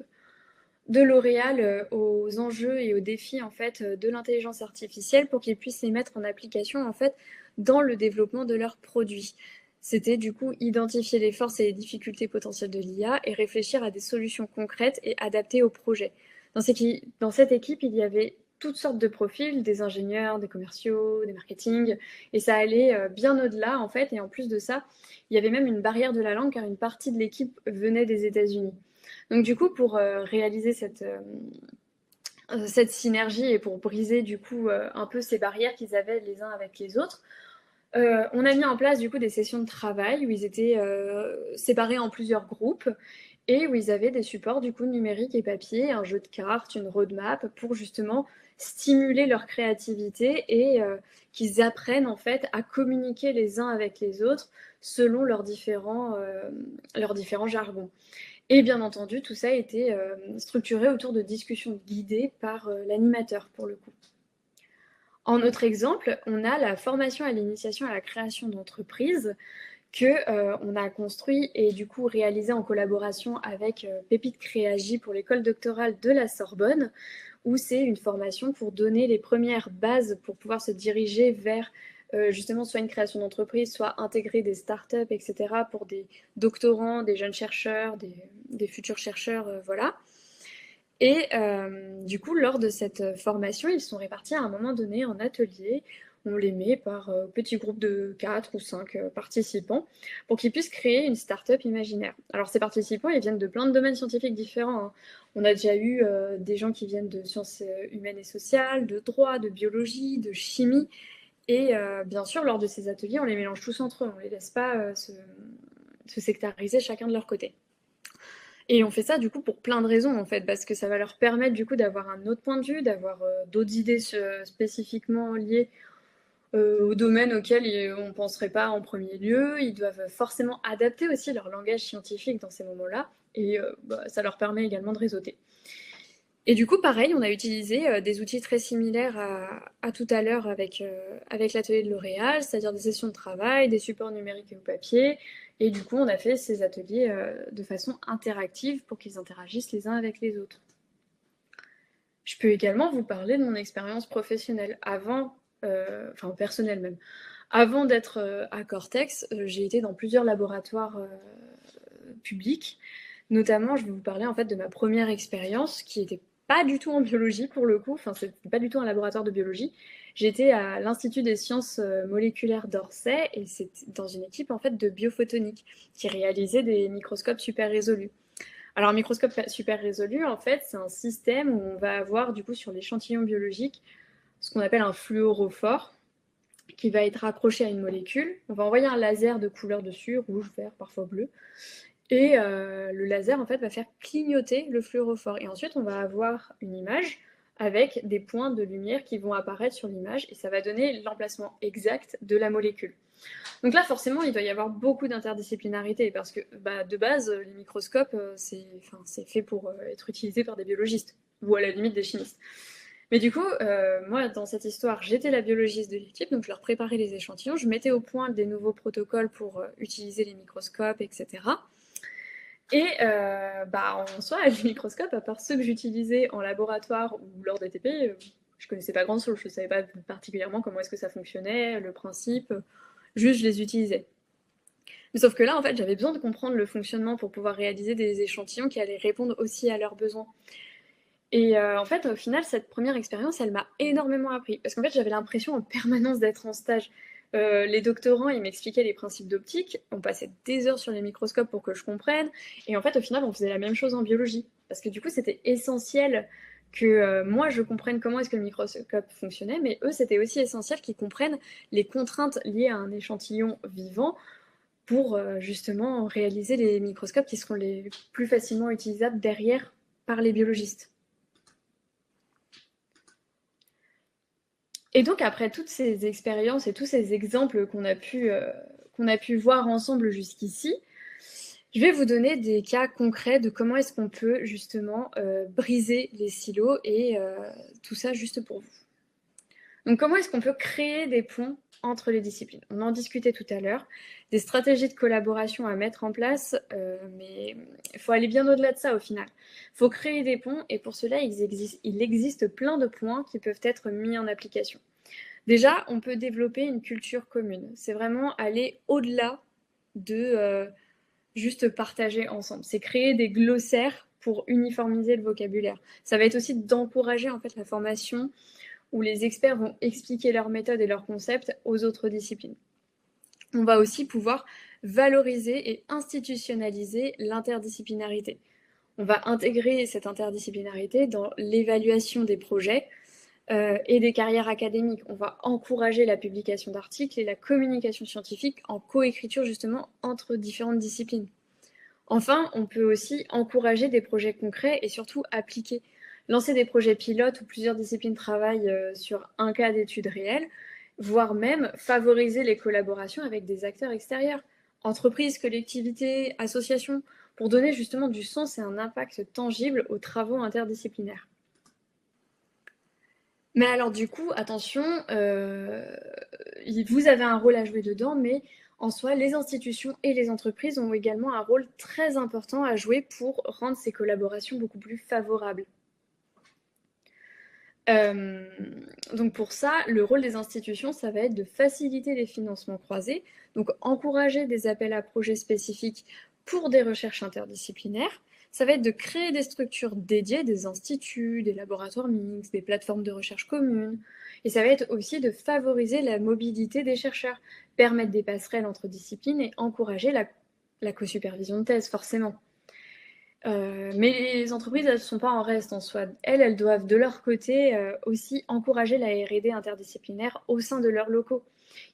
L'Oréal aux enjeux et aux défis en fait de l'intelligence artificielle pour qu'ils puissent les mettre en application en fait dans le développement de leurs produits. C'était du coup identifier les forces et les difficultés potentielles de l'IA et réfléchir à des solutions concrètes et adaptées au projet. Dans cette équipe, il y avait toutes sortes de profils, des ingénieurs, des commerciaux, des marketing, et ça allait bien au-delà en fait. Et en plus de ça, il y avait même une barrière de la langue car une partie de l'équipe venait des États-Unis. Donc du coup, pour réaliser cette synergie et pour briser du coup un peu ces barrières qu'ils avaient les uns avec les autres, on a mis en place du coup des sessions de travail où ils étaient séparés en plusieurs groupes et où ils avaient des supports du coup numériques et papier, un jeu de cartes, une roadmap pour justement stimuler leur créativité et qu'ils apprennent en fait à communiquer les uns avec les autres selon leurs différents jargons. Et bien entendu, tout ça a été structuré autour de discussions guidées par l'animateur pour le coup. En autre exemple, on a la formation à l'initiation à la création d'entreprises que on a construit et du coup réalisé en collaboration avec Pépite Créagi pour l'école doctorale de la Sorbonne, où c'est une formation pour donner les premières bases pour pouvoir se diriger vers justement soit une création d'entreprise, soit intégrer des startups, etc. pour des doctorants, des jeunes chercheurs, des futurs chercheurs, voilà. Et du coup, lors de cette formation, ils sont répartis à un moment donné en ateliers. On les met par petits groupes de 4 ou 5 participants pour qu'ils puissent créer une start-up imaginaire. Alors ces participants, ils viennent de plein de domaines scientifiques différents. On a déjà eu des gens qui viennent de sciences humaines et sociales, de droit, de biologie, de chimie. Et bien sûr, lors de ces ateliers, on les mélange tous entre eux. On ne les laisse pas se sectariser chacun de leur côté. Et on fait ça du coup pour plein de raisons en fait, parce que ça va leur permettre du coup d'avoir un autre point de vue, d'avoir d'autres idées spécifiquement liées au domaine auquel on ne penserait pas en premier lieu. Ils doivent forcément adapter aussi leur langage scientifique dans ces moments-là, et ça leur permet également de réseauter. Et du coup, pareil, on a utilisé des outils très similaires à tout à l'heure avec l'atelier de L'Oréal, c'est-à-dire des sessions de travail, des supports numériques et au papier. Et du coup, on a fait ces ateliers de façon interactive pour qu'ils interagissent les uns avec les autres. Je peux également vous parler de mon expérience professionnelle. Enfin personnelle même. Avant d'être à Cortex, j'ai été dans plusieurs laboratoires publics. Notamment, je vais vous parler en fait de ma première expérience qui était pas du tout en biologie pour le coup, enfin c'était pas du tout un laboratoire de biologie. J'étais à l'Institut des sciences moléculaires d'Orsay et c'était dans une équipe en fait de biophotonique qui réalisait des microscopes super résolus. Alors, un microscope super résolu, en fait, c'est un système où on va avoir, du coup, sur l'échantillon biologique, ce qu'on appelle un fluorophore, qui va être accroché à une molécule. On va envoyer un laser de couleur dessus, rouge, vert, parfois bleu. Et le laser, en fait, va faire clignoter le fluorophore. Et ensuite, on va avoir une image avec des points de lumière qui vont apparaître sur l'image, et ça va donner l'emplacement exact de la molécule. Donc là, forcément, il doit y avoir beaucoup d'interdisciplinarité parce que de base, les microscopes, c'est fait pour être utilisé par des biologistes ou à la limite des chimistes. Mais du coup, moi, dans cette histoire, j'étais la biologiste de l'équipe, donc je leur préparais les échantillons, je mettais au point des nouveaux protocoles pour utiliser les microscopes, etc. Et en soi, les microscopes, à part ceux que j'utilisais en laboratoire ou lors des TP, je connaissais pas grand-chose, je ne savais pas particulièrement comment est-ce que ça fonctionnait, le principe, juste je les utilisais. Mais sauf que là, en fait, j'avais besoin de comprendre le fonctionnement pour pouvoir réaliser des échantillons qui allaient répondre aussi à leurs besoins. Et en fait, au final, cette première expérience, elle m'a énormément appris. Parce qu'en fait, j'avais l'impression en permanence d'être en stage. Les doctorants, ils m'expliquaient les principes d'optique. On passait des heures sur les microscopes pour que je comprenne. Et en fait, au final, on faisait la même chose en biologie. Parce que du coup, c'était essentiel que moi, je comprenne comment est-ce que le microscope fonctionnait. Mais eux, c'était aussi essentiel qu'ils comprennent les contraintes liées à un échantillon vivant pour justement réaliser les microscopes qui seront les plus facilement utilisables derrière par les biologistes. Et donc après toutes ces expériences et tous ces exemples qu'on a pu voir ensemble jusqu'ici, je vais vous donner des cas concrets de comment est-ce qu'on peut justement briser les silos et tout ça juste pour vous. Donc comment est-ce qu'on peut créer des ponts entre les disciplines? On en discutait tout à l'heure, des stratégies de collaboration à mettre en place, mais il faut aller bien au-delà de ça au final. Il faut créer des ponts et pour cela, il existe plein de points qui peuvent être mis en application. Déjà, on peut développer une culture commune. C'est vraiment aller au-delà de juste partager ensemble. C'est créer des glossaires pour uniformiser le vocabulaire. Ça va être aussi d'encourager en fait la formation où les experts vont expliquer leurs méthodes et leurs concepts aux autres disciplines. On va aussi pouvoir valoriser et institutionnaliser l'interdisciplinarité. On va intégrer cette interdisciplinarité dans l'évaluation des projets et des carrières académiques. On va encourager la publication d'articles et la communication scientifique en coécriture justement entre différentes disciplines. Enfin, on peut aussi encourager des projets concrets et surtout appliquer. Lancer des projets pilotes où plusieurs disciplines travaillent sur un cas d'étude réelle, voire même favoriser les collaborations avec des acteurs extérieurs, entreprises, collectivités, associations, pour donner justement du sens et un impact tangible aux travaux interdisciplinaires. Mais alors du coup, attention, vous avez un rôle à jouer dedans, mais en soi, les institutions et les entreprises ont également un rôle très important à jouer pour rendre ces collaborations beaucoup plus favorables. Donc pour ça, le rôle des institutions, ça va être de faciliter les financements croisés, donc encourager des appels à projets spécifiques pour des recherches interdisciplinaires. Ça va être de créer des structures dédiées, des instituts, des laboratoires mixtes, des plateformes de recherche communes. Et ça va être aussi de favoriser la mobilité des chercheurs, permettre des passerelles entre disciplines et encourager la co-supervision de thèse, forcément. Mais les entreprises, elles ne sont pas en reste en soi. Elles doivent de leur côté aussi encourager la R&D interdisciplinaire au sein de leurs locaux.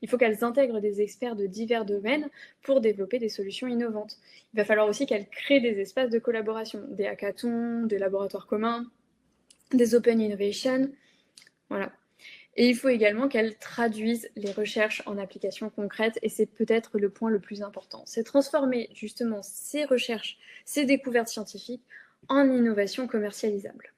Il faut qu'elles intègrent des experts de divers domaines pour développer des solutions innovantes. Il va falloir aussi qu'elles créent des espaces de collaboration, des hackathons, des laboratoires communs, des open innovation. Voilà. Et il faut également qu'elles traduisent les recherches en applications concrètes, et c'est peut-être le point le plus important. C'est transformer justement ces recherches, ces découvertes scientifiques en innovation commercialisable.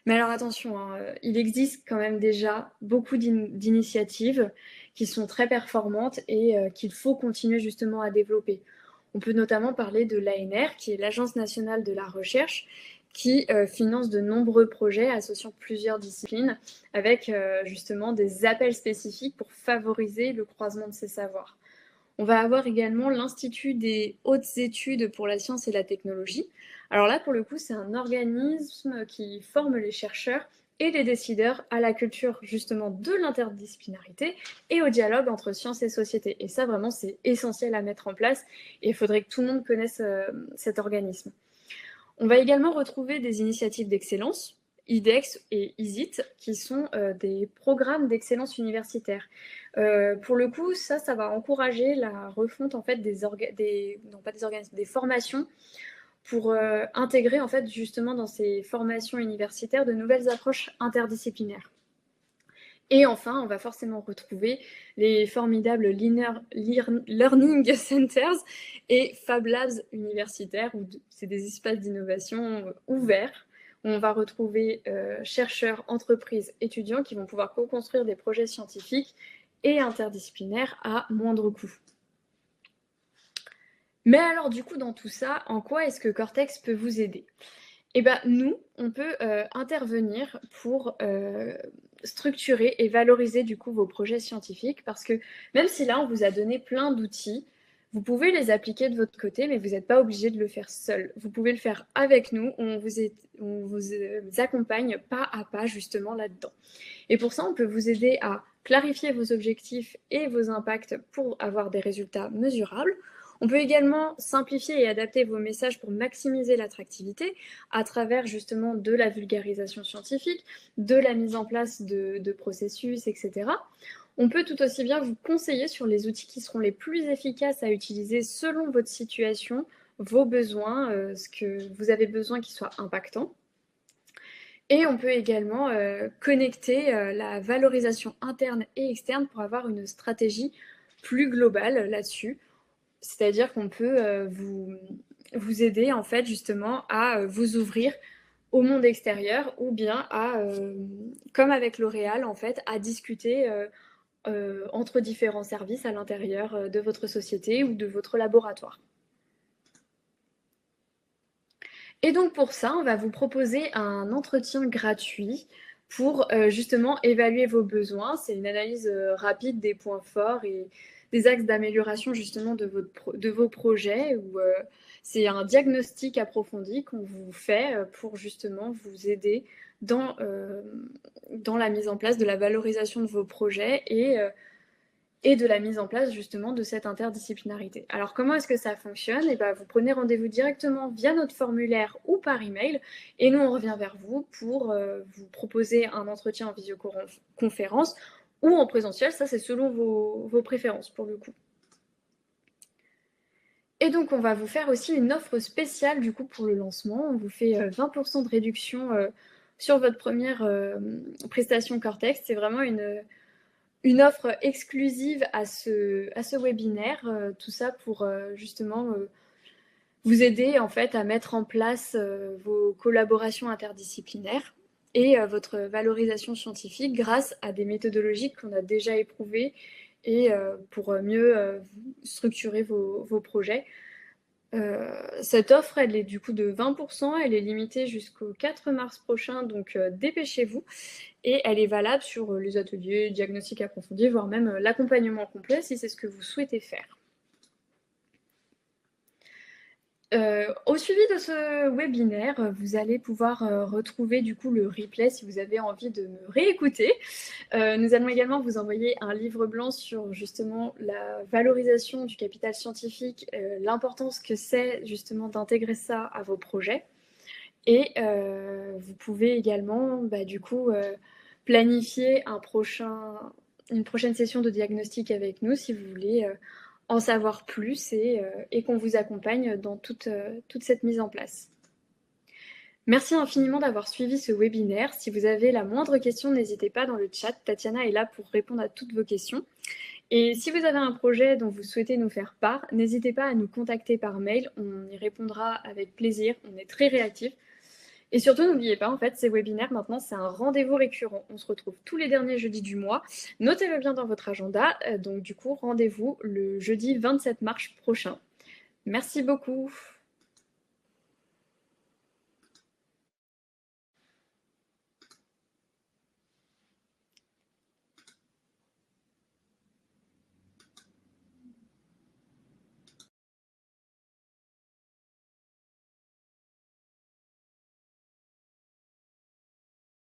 Mais alors attention, hein, il existe quand même déjà beaucoup d'initiatives qui sont très performantes et qu'il faut continuer justement à développer. On peut notamment parler de l'ANR, qui est l'Agence nationale de la recherche, qui finance de nombreux projets associant plusieurs disciplines, avec justement des appels spécifiques pour favoriser le croisement de ces savoirs. On va avoir également l'Institut des hautes études pour la science et la technologie. Alors là, pour le coup, c'est un organisme qui forme les chercheurs et les décideurs à la culture justement de l'interdisciplinarité et au dialogue entre sciences et société. Et ça, vraiment, c'est essentiel à mettre en place et il faudrait que tout le monde connaisse cet organisme. On va également retrouver des initiatives d'excellence, IDEX et ISIT, qui sont des programmes d'excellence universitaire. Pour le coup, ça va encourager la refonte en fait, des formations pour intégrer en fait, justement dans ces formations universitaires de nouvelles approches interdisciplinaires. Et enfin, on va forcément retrouver les formidables Learning Centers et Fab Labs universitaires, où c'est des espaces d'innovation ouverts, où on va retrouver chercheurs, entreprises, étudiants qui vont pouvoir co-construire des projets scientifiques et interdisciplinaires à moindre coût. Mais alors du coup, dans tout ça, en quoi est-ce que Cortex peut vous aider ? Eh bien, nous, on peut intervenir pour structurer et valoriser du coup vos projets scientifiques, parce que même si là, on vous a donné plein d'outils, vous pouvez les appliquer de votre côté, mais vous n'êtes pas obligé de le faire seul. Vous pouvez le faire avec nous, on vous accompagne pas à pas justement là-dedans. Et pour ça, on peut vous aider à clarifier vos objectifs et vos impacts pour avoir des résultats mesurables. On peut également simplifier et adapter vos messages pour maximiser l'attractivité à travers justement de la vulgarisation scientifique, de la mise en place de processus, etc. On peut tout aussi bien vous conseiller sur les outils qui seront les plus efficaces à utiliser selon votre situation, vos besoins, ce que vous avez besoin qui soit impactant. Et on peut également connecter la valorisation interne et externe pour avoir une stratégie plus globale là-dessus. C'est-à-dire qu'on peut vous aider en fait justement à vous ouvrir au monde extérieur ou bien à, comme avec L'Oréal en fait, à discuter entre différents services à l'intérieur de votre société ou de votre laboratoire. Et donc pour ça, on va vous proposer un entretien gratuit pour justement évaluer vos besoins. C'est une analyse rapide des points forts et des axes d'amélioration justement de vos projets. C'est un diagnostic approfondi qu'on vous fait pour justement vous aider dans la mise en place de la valorisation de vos projets et de la mise en place justement de cette interdisciplinarité. Alors comment est-ce que ça fonctionne ? Eh bien, vous prenez rendez-vous directement via notre formulaire ou par email et nous on revient vers vous pour vous proposer un entretien en visioconférence ou en présentiel, ça c'est selon vos préférences pour le coup. Et donc on va vous faire aussi une offre spéciale du coup pour le lancement, on vous fait 20% de réduction sur votre première prestation Cortex, c'est vraiment une offre exclusive à ce webinaire, tout ça pour justement vous aider en fait à mettre en place vos collaborations interdisciplinaires et votre valorisation scientifique grâce à des méthodologies qu'on a déjà éprouvées et pour mieux structurer vos projets. Cette offre, elle est du coup de 20%, elle est limitée jusqu'au 4 mars prochain, donc dépêchez-vous. Et elle est valable sur les ateliers, diagnostics approfondis, voire même l'accompagnement complet si c'est ce que vous souhaitez faire. Au suivi de ce webinaire, vous allez pouvoir retrouver du coup le replay si vous avez envie de me réécouter. Nous allons également vous envoyer un livre blanc sur justement la valorisation du capital scientifique, l'importance que c'est justement d'intégrer ça à vos projets. Et vous pouvez également du coup planifier une prochaine session de diagnostic avec nous si vous voulez en savoir plus et qu'on vous accompagne dans toute cette mise en place. Merci infiniment d'avoir suivi ce webinaire. Si vous avez la moindre question, n'hésitez pas dans le chat. Tatiana est là pour répondre à toutes vos questions. Et si vous avez un projet dont vous souhaitez nous faire part, n'hésitez pas à nous contacter par mail. On y répondra avec plaisir. On est très réactifs. Et surtout, n'oubliez pas, en fait, ces webinaires, maintenant, c'est un rendez-vous récurrent. On se retrouve tous les derniers jeudis du mois. Notez-le bien dans votre agenda. Donc, du coup, rendez-vous le jeudi 27 mars prochain. Merci beaucoup.